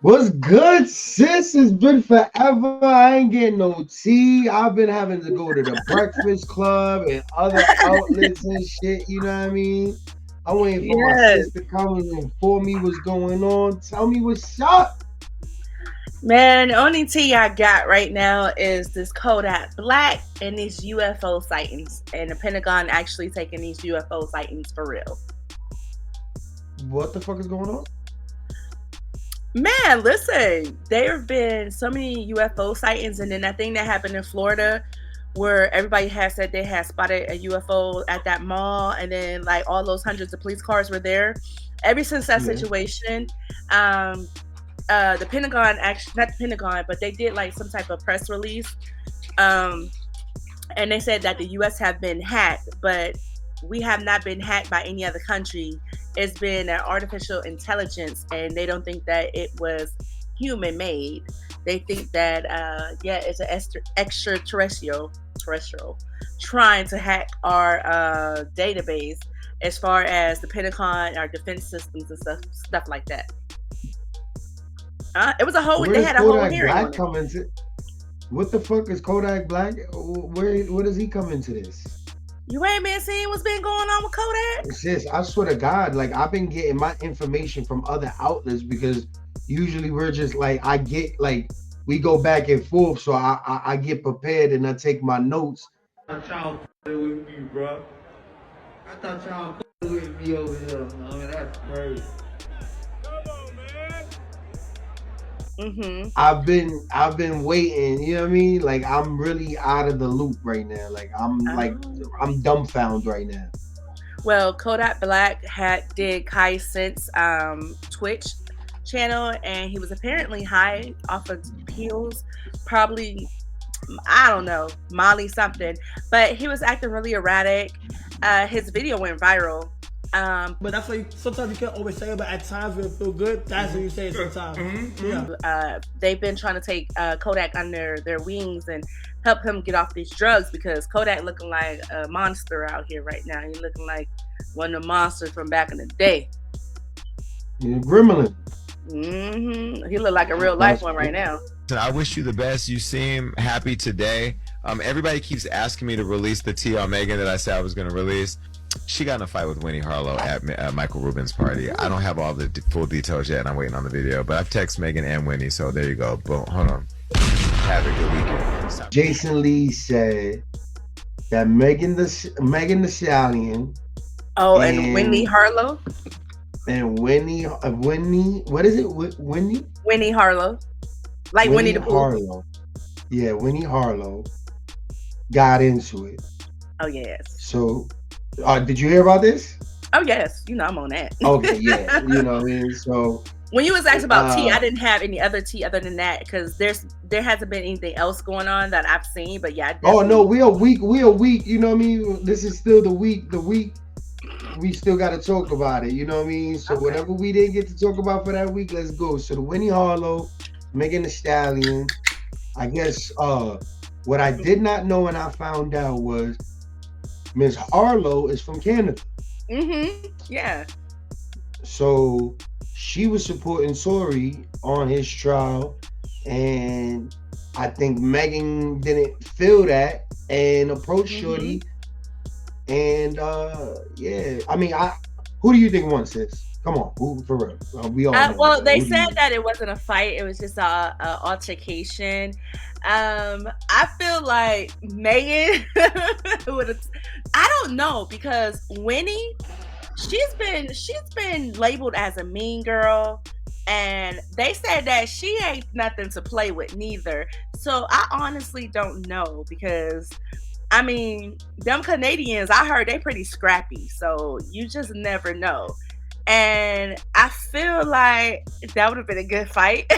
What's good, sis? It's been forever. I ain't getting no tea. I've been having to go to the Breakfast Club and other outlets and shit. You know what I mean? I'm waiting for my Yes, sis to come and inform me what's going on. Tell me what's up. man. The only tea I got right now is this Kodak Black and these UFO sightings, and the Pentagon actually taking these UFO sightings for real. What the fuck is going on? Man, listen, there have been so many UFO sightings, and then that thing that happened in Florida, where everybody had said they had spotted a UFO at that mall, and then like all those hundreds of police cars were there. Ever since that Yeah. situation, um, the Pentagon actually not the Pentagon, but they did like some type of press release, um, and they said that the U.S. have been hacked, but we have not been hacked by any other country. It's been an artificial intelligence, and they don't think that it was human made. They think that yeah, it's an extraterrestrial trying to hack our database as far as the Pentagon, our defense systems and stuff like that. It was a whole. Where They does had a whole Kodak hearing Black on it. come into? What the fuck is Kodak Black? Where does he come into this? You ain't been seeing what's been going on with Kodak? Sis, I swear to God, like I've been getting my information from other outlets because usually we're just like I get like we go back and forth, so I get prepared and I take my notes. Y'all with me, bro. I thought y'all with me over here. I mean, that's crazy. Mm-hmm. I've been waiting, you know what I mean? Like I'm really out of the loop right now. Oh. I'm dumbfounded right now. Well, Kodak Black had did Kai Cenat's Twitch channel, and he was apparently high off of pills, probably I don't know, Molly something, but he was acting really erratic. His video went viral. But that's why sometimes you can't always say it, but at times when it feel good, that's when you say it sometimes. Yeah. They've been trying to take Kodak under their wings and help him get off these drugs because Kodak looking like a monster out here right now. He's looking like one of the monsters from back in the day. You know, Gremlin. He look like a real life That's one right now. I wish you the best. You seem happy today. Everybody keeps asking me to release the tea on Megan that I said I was going to release. She got in a fight with Winnie Harlow at Michael Rubin's party. I don't have all the full details yet, and I'm waiting on the video. But I've texted Megan and Winnie, so there you go. Boom. Hold on. Have a good weekend. Stop. Jason Lee said that Megan the Stallion Oh, and Winnie Harlow. and Winnie, what is it? Winnie Harlow. Like Winnie Winnie the Pooh. Harlow. Yeah, Winnie Harlow got into it. Oh yes. So, did you hear about this? Oh yes. You know I'm on that. Okay, yeah, you know what I mean. So, When you was asked about tea, I didn't have any other tea other than that because there hasn't been anything else going on that I've seen. But yeah, oh no, we are weak. You know what I mean. This is still the week. We still got to talk about it. You know what I mean. So Okay. whatever we didn't get to talk about for that week, let's go. So the Winnie Harlow, Megan the Stallion. I guess what I did not know and I found out was Miss Harlow is from Canada. Yeah. So she was supporting Tory on his trial, and I think Megan didn't feel that and approached Shorty. And yeah, I mean, who do you think won, sis? Come on, who for real? We all know. Well, they Who do you- said that it wasn't a fight; it was just a altercation. I feel like Megan would have. I don't know because Winnie, she's been labeled as a mean girl, and they said that she ain't nothing to play with neither. So I honestly don't know because I mean, them Canadians, I heard they pretty scrappy, so you just never know. And I feel like that would have been a good fight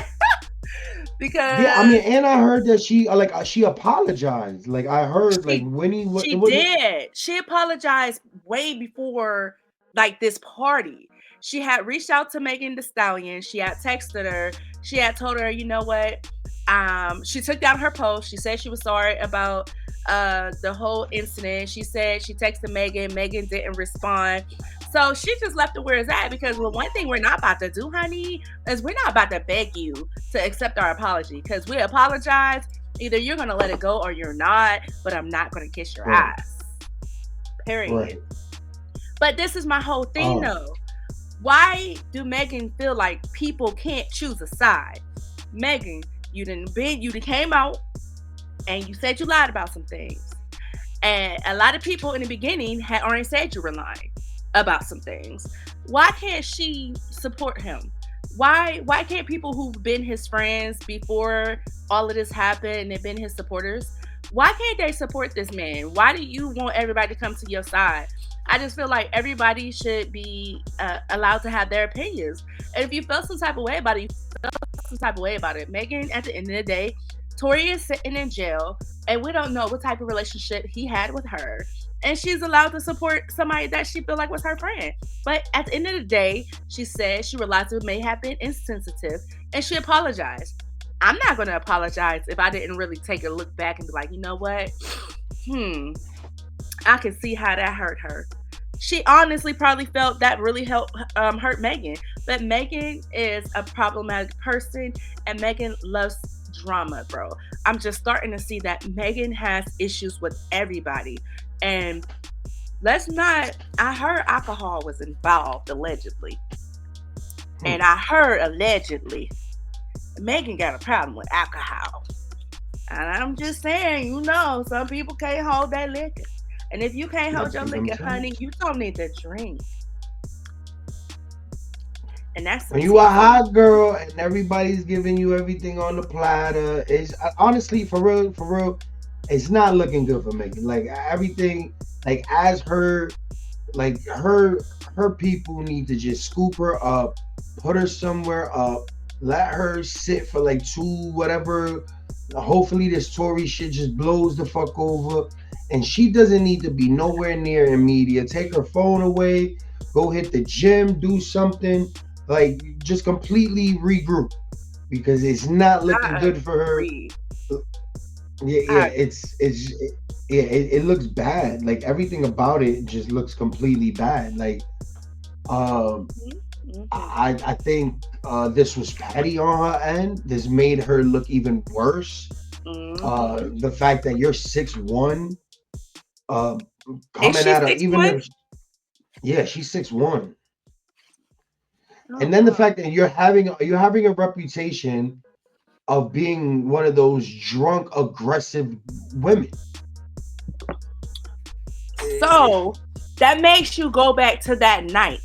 because Yeah, I mean, and I heard that she apologized. Like I heard like she Winnie, what she was it? did. She apologized way before like this party. She had reached out to Megan the Stallion. She had texted her. She had told her, you know what? She took down her post. She said she was sorry about the whole incident. She said she texted Megan. Megan didn't respond. So she just left it where it's at because, well, one thing we're not about to do, honey, is we're not about to beg you to accept our apology because we apologize. Either you're going to let it go or you're not, but I'm not going to kiss your Right. ass. Period. Right. But this is my whole thing, though. Why do Megan feel like people can't choose a side? Megan, you came out and you said you lied about some things. And a lot of people in the beginning had already said you were lying about some things. Why can't she support him? Why can't people who've been his friends before all of this happened and they've been his supporters, why can't they support this man? Why do you want everybody to come to your side? I just feel like everybody should be allowed to have their opinions. And if you felt some type of way about it, you felt some type of way about it. Megan, at the end of the day, Tory is sitting in jail, and we don't know what type of relationship he had with her. And she's allowed to support somebody that she feel like was her friend. But at the end of the day, she said she realized it may have been insensitive, and she apologized. I'm not going to apologize if I didn't really take a look back and be like, you know what? I can see how that hurt her. She honestly probably felt that really hurt Megan. But Megan is a problematic person, and Megan loves drama, bro. I'm just starting to see that Megan has issues with everybody. And I heard alcohol was involved, allegedly. And I heard allegedly Megan got a problem with alcohol. And I'm just saying, some people can't hold that liquor. And if you can't hold your liquor, honey, you don't need to drink. And that's when you a hot girl and everybody's giving you everything on the platter. It's honestly, for real, it's not looking good for Megan. Like everything, like as her people need to just scoop her up, put her somewhere up, let her sit for like whatever. Hopefully this Tory shit just blows the fuck over. And she doesn't need to be nowhere near in media. Take her phone away, go hit the gym, do something, like just completely regroup because it's not looking good for her. It looks bad. Like everything about it just looks completely bad. Like I think this was petty on her end. This made her look even worse. The fact that you're 6'1", coming at her, even if she's 6'1", and then the fact that you're having a reputation of being one of those drunk, aggressive women. So that makes you go back to that night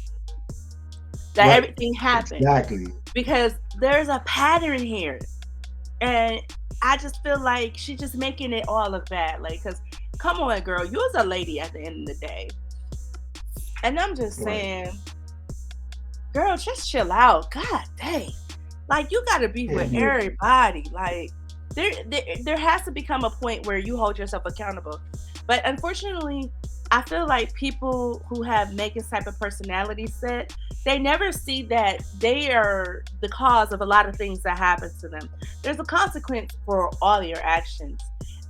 that everything happened. Exactly. Because there's a pattern here. And I just feel like she's just making it all look bad. Like, because come on, girl, you was a lady at the end of the day. And I'm just saying, girl, just chill out. God dang. Like, you got to be with everybody. Like, there has to become a point where you hold yourself accountable. But unfortunately, I feel like people who have Megan's type of personality set, they never see that they are the cause of a lot of things that happen to them. There's a consequence for all your actions.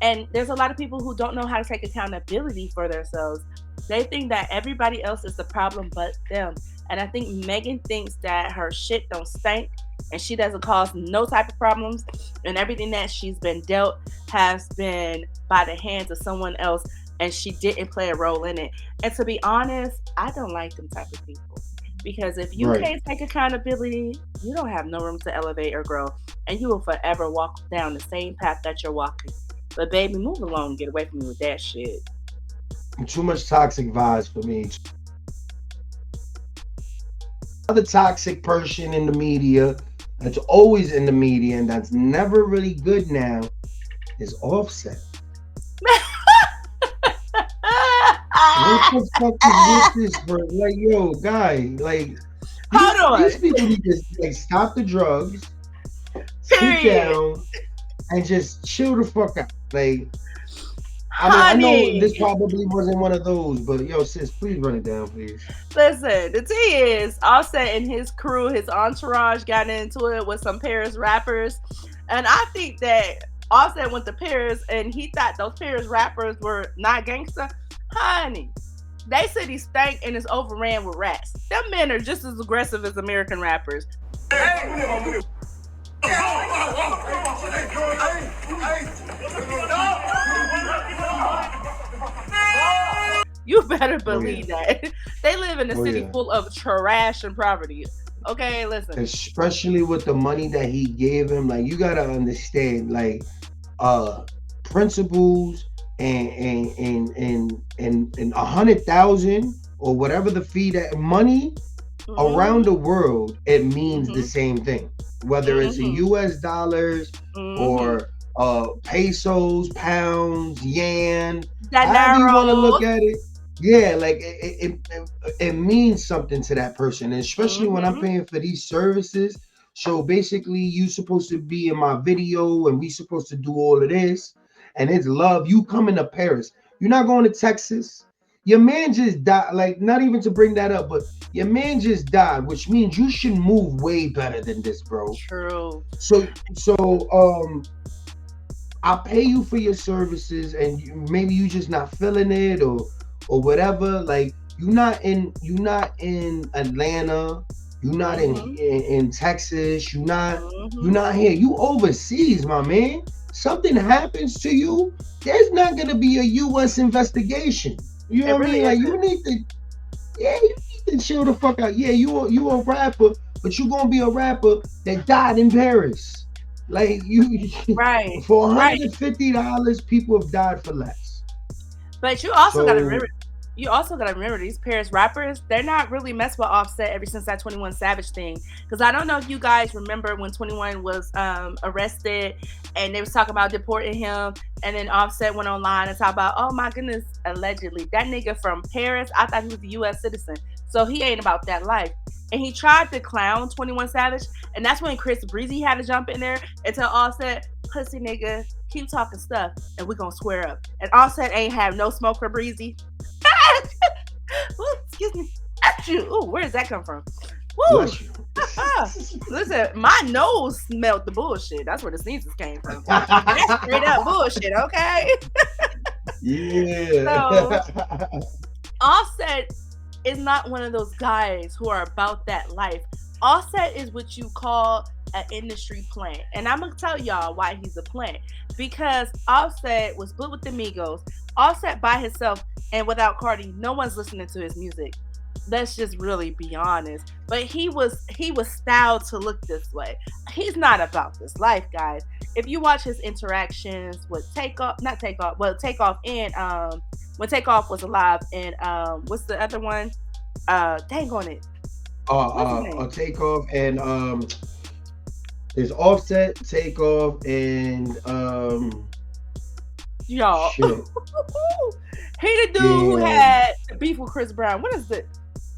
And there's a lot of people who don't know how to take accountability for themselves. They think that everybody else is the problem but them. And I think Megan thinks that her shit don't stink and she doesn't cause no type of problems. And everything that she's been dealt has been by the hands of someone else. And she didn't play a role in it. And to be honest, I don't like them type of people. Because if you can't take accountability, you don't have no room to elevate or grow. And you will forever walk down the same path that you're walking. But baby, move along and get away from me with that shit. Too much toxic vibes for me. Another toxic person in the media, that's always in the media and that's never really good now, is Offset. What the fuck is this, bro? Like, yo, guy, like, these people need to like stop the drugs, sit down, and just chill the fuck out. Like, I know this probably wasn't one of those, but yo, sis, please run it down, please. Listen, the tea is Offset and his crew, his entourage got into it with some Paris rappers, and I think that Offset went to Paris and he thought those Paris rappers were not gangster. Honey, They said he stank and is overran with rats. Them men are just as aggressive as American rappers. You better believe that. They live in a city full of trash and poverty. Okay, listen. Especially with the money that he gave him, like you gotta understand, like principles and 100,000 or whatever the fee that money around the world, it means the same thing. Whether it's in US dollars or pesos, pounds, yen, however you want to look at it. Yeah, like it means something to that person, and especially when I'm paying for these services. So basically, you supposed to be in my video, and we supposed to do all of this, and it's love. You coming to Paris? You're not going to Texas. Your man just died. Like, not even to bring that up, but your man just died, which means you should move way better than this, bro. True. So I'll pay you for your services, and maybe you just not feeling it or whatever. Like you're not in Atlanta, you're not in Texas, you're not here. You overseas, my man. Something happens to you, there's not gonna be a US investigation. You know what I mean? Like you need to chill the fuck out. Yeah, you a rapper, but you gonna be a rapper that died in Paris. Like you right for $150, people have died for less. But you also gotta remember these Paris rappers, they're not really messed with Offset ever since that 21 Savage thing. Because I don't know if you guys remember when 21 was arrested and they was talking about deporting him, and then Offset went online and talked about, oh my goodness, allegedly that nigga from Paris, I thought he was a US citizen, so he ain't about that life. And he tried to clown 21 Savage, and that's when Chris Breezy had to jump in there and tell Offset, pussy nigga, keep talking stuff and we gonna square up. And Offset ain't have no smoke for Breezy. Ooh, excuse me. Ooh, where does that come from? Woo. Listen, my nose smelled the bullshit. That's where the sneezes came from. That's straight up bullshit, okay? Yeah. So, Offset is not one of those guys who are about that life. Offset is what you call an industry plant. And I'm going to tell y'all why he's a plant. Because Offset was split with the Migos. Offset by himself and without Cardi, no one's listening to his music. Let's just really be honest. But he was styled to look this way. He's not about this life, guys. If you watch his interactions with Takeoff and when Takeoff was alive, and what's the other one? Dang on it. Takeoff and there's Offset, Takeoff, and y'all. Shit. He the dude who had the beef with Chris Brown. What is it?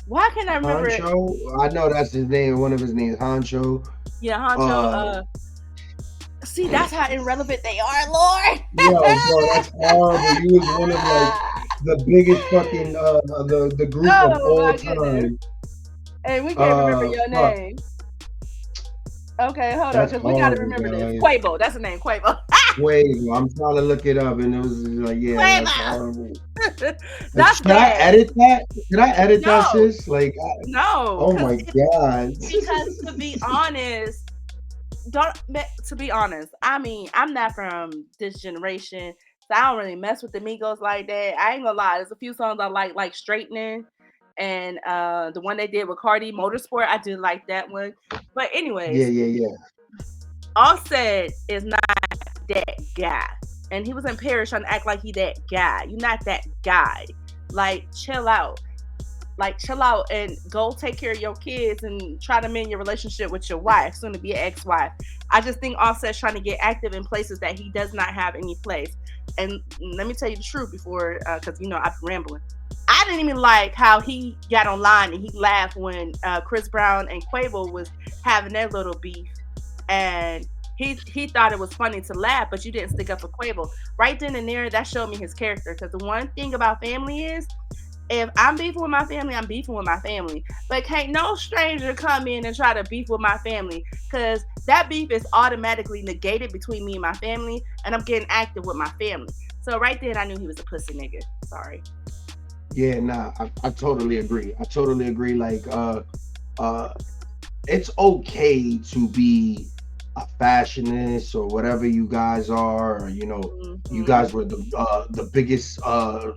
Why can't I remember Honcho? I know that's his name. One of his names, Honcho. Yeah, Honcho. See, that's how irrelevant they are, Lord. Yo, bro, that's horrible. You was one of like the biggest fucking the group of all time. Hey, we can't remember your name. Okay, hold on, because we gotta remember this. Quavo, that's the name, Quavo. Quavo. I'm trying to look it up, and it was like, yeah, that's horrible. Can I edit that? Can I edit that, sis? Like, no. Oh my god. Because to be honest, I mean, I'm not from this generation, so I don't really mess with the Migos like that. I ain't gonna lie, there's a few songs I like Straightening, and the one they did with Cardi, Motorsport, I do like that one. But anyways, yeah. Offset is not that guy, and he was in Paris trying to act like he that guy. You're not that guy. Like, chill out. And go take care of your kids and try to mend your relationship with your wife, soon to be an ex-wife. I just think Offset's trying to get active in places that he does not have any place. And let me tell you the truth before, because I've been rambling. I didn't even like how he got online and he laughed when Chris Brown and Quavo was having their little beef, and he thought it was funny to laugh, but you didn't stick up for Quavo. Right then and there, that showed me his character. Because the one thing about family is, if I'm beefing with my family, I'm beefing with my family. But can't no stranger come in and try to beef with my family, because that beef is automatically negated between me and my family, and I'm getting active with my family. So right then, I knew he was a pussy nigga. Sorry. Yeah, nah, I totally agree. I totally agree. Like, uh, it's okay to be a fashionist or whatever you guys are. Or, you Mm-hmm. guys were the biggest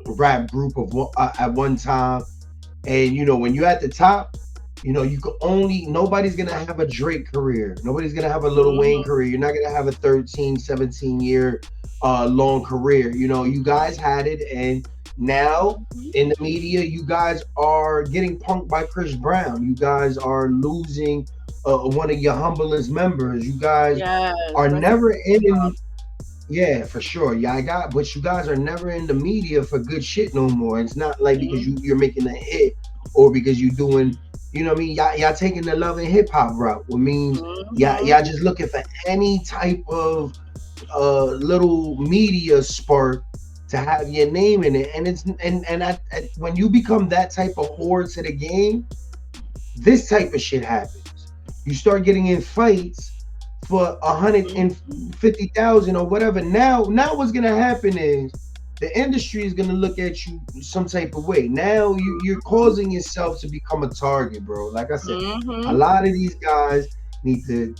rap group at one time, and when you're at the top, you could only nobody's gonna have a Drake career. Nobody's gonna have a Lil Wayne Mm-hmm. career. You're not gonna have a 13, 17 year long career. You guys had it, and now in the media, you guys are getting punked by Chris Brown. You guys are losing one of your humblest members. You guys Yes. are Rest in never peace. in. Yeah, for sure. Yeah, but you guys are never in the media for good shit no more. It's not like because you're making a hit or because you're doing, what I mean? Y'all taking the love and hip hop route, which means y'all Mm-hmm. just looking for any type of little media spark to have your name in it. And when you become that type of whore to the game, this type of shit happens. You start getting in fights for Mm-hmm. 150,000 or whatever. Now what's gonna happen is the industry is gonna look at you some type of way. Now you're causing yourself to become a target, bro. Like I said, a Mm-hmm. lot of these guys need to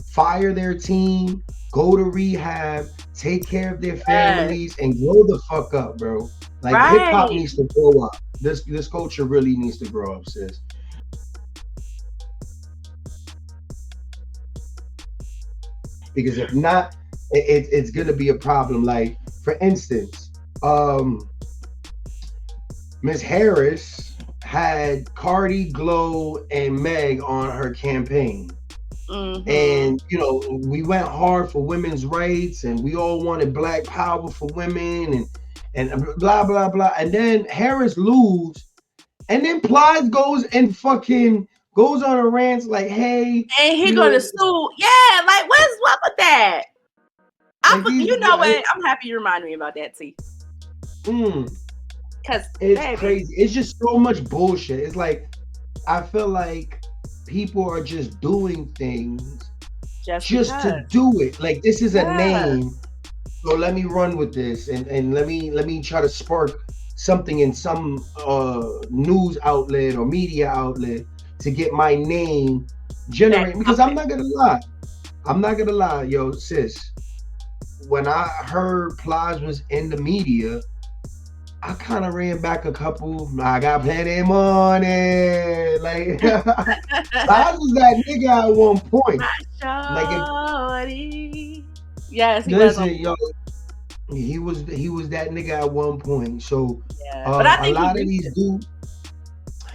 fire their team, go to rehab, take care of their Yes. families, and grow the fuck up, bro. Like hip hop Right. needs to grow up. This culture really needs to grow up, sis. Because if not, it's gonna be a problem. Like for instance, um, Miss Harris had Cardi, Glow, and Meg on her campaign. Mm-hmm. And we went hard for women's rights, and we all wanted Black Power for women, and blah blah blah. And then Harris lose, and then Plies goes and fucking goes on a rant like, "Hey, And he you gonna know, sue. Yeah, like what's what with that? like these, You know what? I'm happy you reminded me about that, T. mm, Cause it's baby, crazy. It's just so much bullshit. It's like I feel like people are just doing things just just to because. do it. Like this is a Yeah. name, so let me run with this, and let me try to spark something in some news outlet or media outlet to get my name Back generated. Because popping. I'm not gonna lie, yo, sis. When I heard Plies was in the media, I kind of ran back a couple. I got plenty of money. Like, Plies was that nigga at one point. My Like, if shorty. Yes, he was on listen, yo, he was that nigga at one point. So, yeah. But I a think he lot of reached these it. dudes,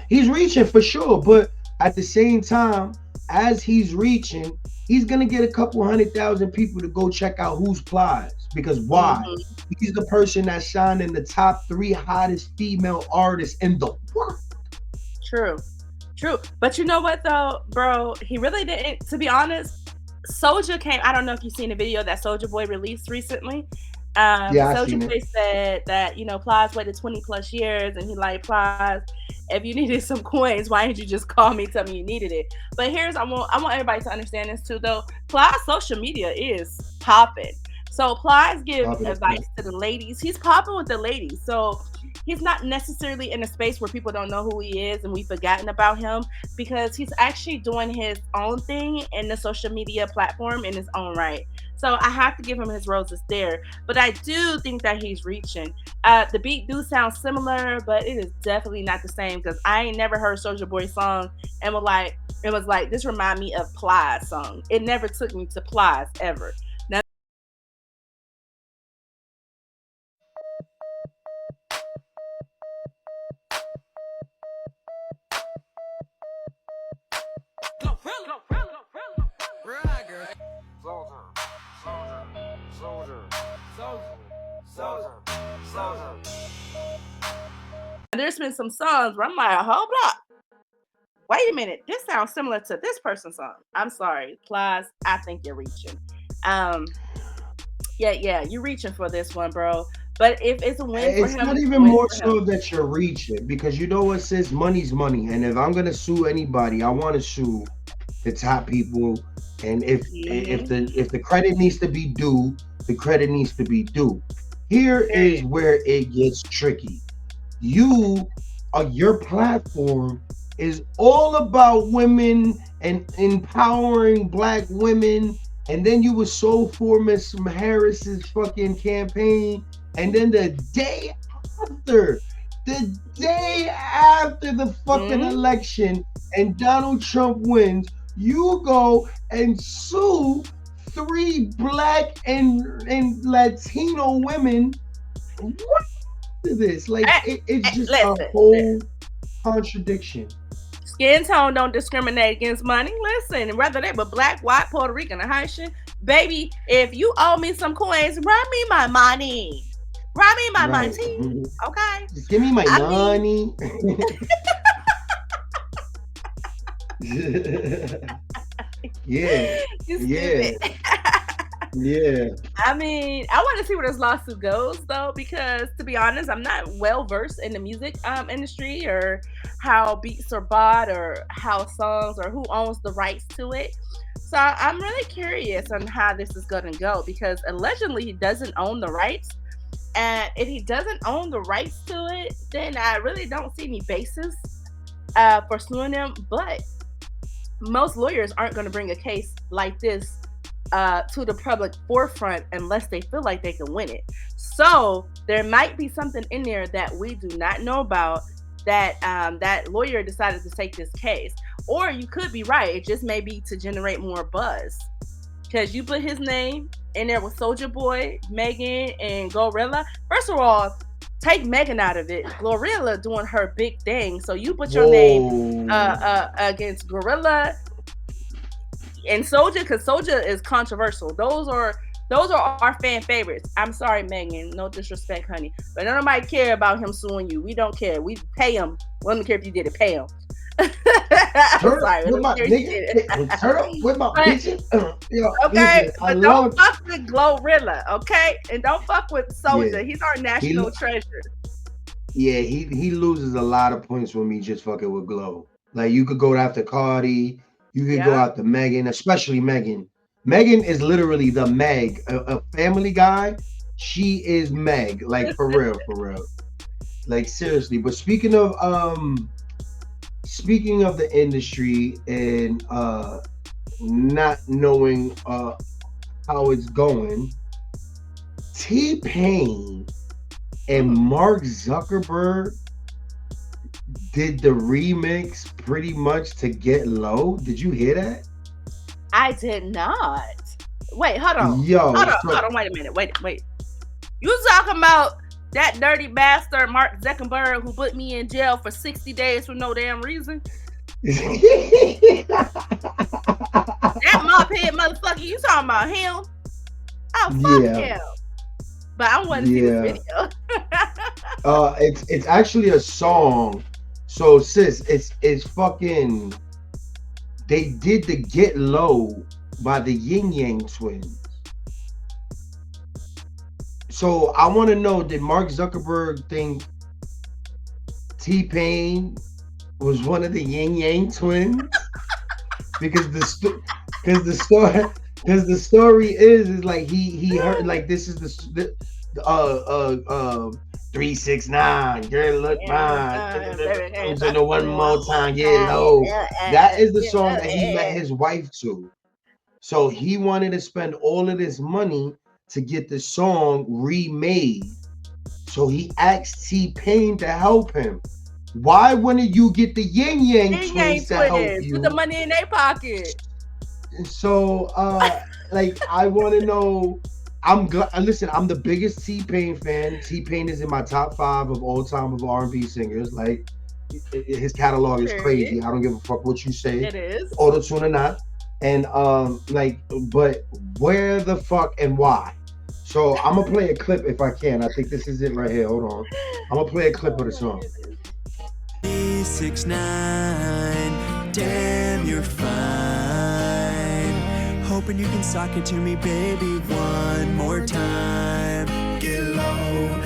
he's reaching for sure. But at the same time, as he's reaching, he's gonna get a couple 100,000 people to go check out who's Plies. Because why? Mm-hmm. He's the person that shined in the top three hottest female artists in the world. True. True. But you know what though, bro? He really didn't, to be honest. Soulja came. I don't know if you've seen the video that Soulja Boy released recently. Yeah, I Soulja seen it. Boy said that Plies waited 20 plus years, and he like Plies. If you needed some coins, why didn't you just call me, tell me you needed it? But I want everybody to understand this too, though. Plies social media is popping. So Plies give Popping as advice fuck. to the ladies. He's popping with the ladies. So he's not necessarily in a space where people don't know who he is and we've forgotten about him, because he's actually doing his own thing in the social media platform in his own right. So I have to give him his roses there. But I do think that he's reaching. The beat do sound similar, but it is definitely not the same, because I ain't never heard Soulja Boy song and it was like this remind me of Plies song. It never took me to Plies ever. Now, there's been some songs where I'm like, hold up. Wait a minute, this sounds similar to this person's song. I'm sorry, Plies, I think you're reaching. Um, yeah, you're reaching for this one, bro. But if it's a win for It's him, not it's a even win more for him. so that you're reaching because you know what says money's money, and if I'm gonna sue anybody, I want to sue the top people. And if Mm-hmm. the credit needs to be due, the credit needs to be due. Here is Period. where it gets tricky. your platform is all about women and empowering black women, and then you were so for Miss Harris's fucking campaign, and then after the fucking election and Donald Trump wins, you go and sue three black and Latino women. What is this? Like it's just a whole contradiction. Skin tone don't discriminate against money. Listen, whether they were black, white, Puerto Rican, or Haitian, baby, if you owe me some coins, run me my money. Run me my money. Okay. Just give me my money. Yeah. Yeah. I mean, I want to see where this lawsuit goes, though, because to be honest, I'm not well versed in the music industry or how beats are bought or how songs or who owns the rights to it. So I'm really curious on how this is going to go, because allegedly he doesn't own the rights. And if he doesn't own the rights to it, then I really don't see any basis for suing him. But most lawyers aren't going to bring a case like this to the public forefront unless they feel like they can win it. So there might be something in there that we do not know about, that that lawyer decided to take this case. Or you could be right, it just may be to generate more buzz, because you put his name in there with Soulja Boy, Megan, and Glorilla. First of all, take Megan out of it. Glorilla doing her big thing, so you put your name against Glorilla and Soulja, because Soulja is controversial. Those are our fan favorites. I'm sorry, Megan. No disrespect, honey. But nobody care about him suing you. We don't care. We pay him. We don't care if you did it. Pay him. Turn up with my nigga. Turn up with my bitches. Okay, but don't fuck with Glorilla, okay? And don't fuck with Soulja. Yeah. He's our national treasure. Yeah, he loses a lot of points with me just fucking with Glow. Like, you could go after Cardi. You could go out to Megan, especially Megan. Megan is literally the Meg, a Family Guy. She is Meg, like for real, like seriously. But speaking of the industry and not knowing how it's going, T-Pain and Mark Zuckerberg did the remix pretty much to Get Low. Did you hear that? I did not. Wait, hold on. Hold on. Wait a minute. Wait. You talking about that dirty bastard Mark Zuckerberg who put me in jail for 60 days for no damn reason? That mophead motherfucker, you talking about him? Oh, fuck him. But I want to see this video. It's actually a song. So sis, it's fucking. They did the Get Low by the Yin Yang Twins. So I want to know, did Mark Zuckerberg think T-Pain was one of the Yin Yang Twins? because the story is like he heard, like, this is the 369, girl, look fine. One more time, Get Low. That is the song that he met his wife to. So he wanted to spend all of this money to get the song remade. So he asked T-Pain to help him. Why wouldn't you get the Yin Yang Twins to help you? Put the money in their pocket. So, like, I want to know. Listen, I'm the biggest T-Pain fan. T-Pain is in my top 5 of all time of R&B singers. Like, his catalog is crazy. I don't give a fuck what you say. It is. Auto-tune or not. And, like, but where the fuck and why? So I'm going to play a clip if I can. I think this is it right here. Hold on. I'm going to play a clip of the song. 369, damn, you're fine. Hoping you can sock it to me, baby, one more time. Get low,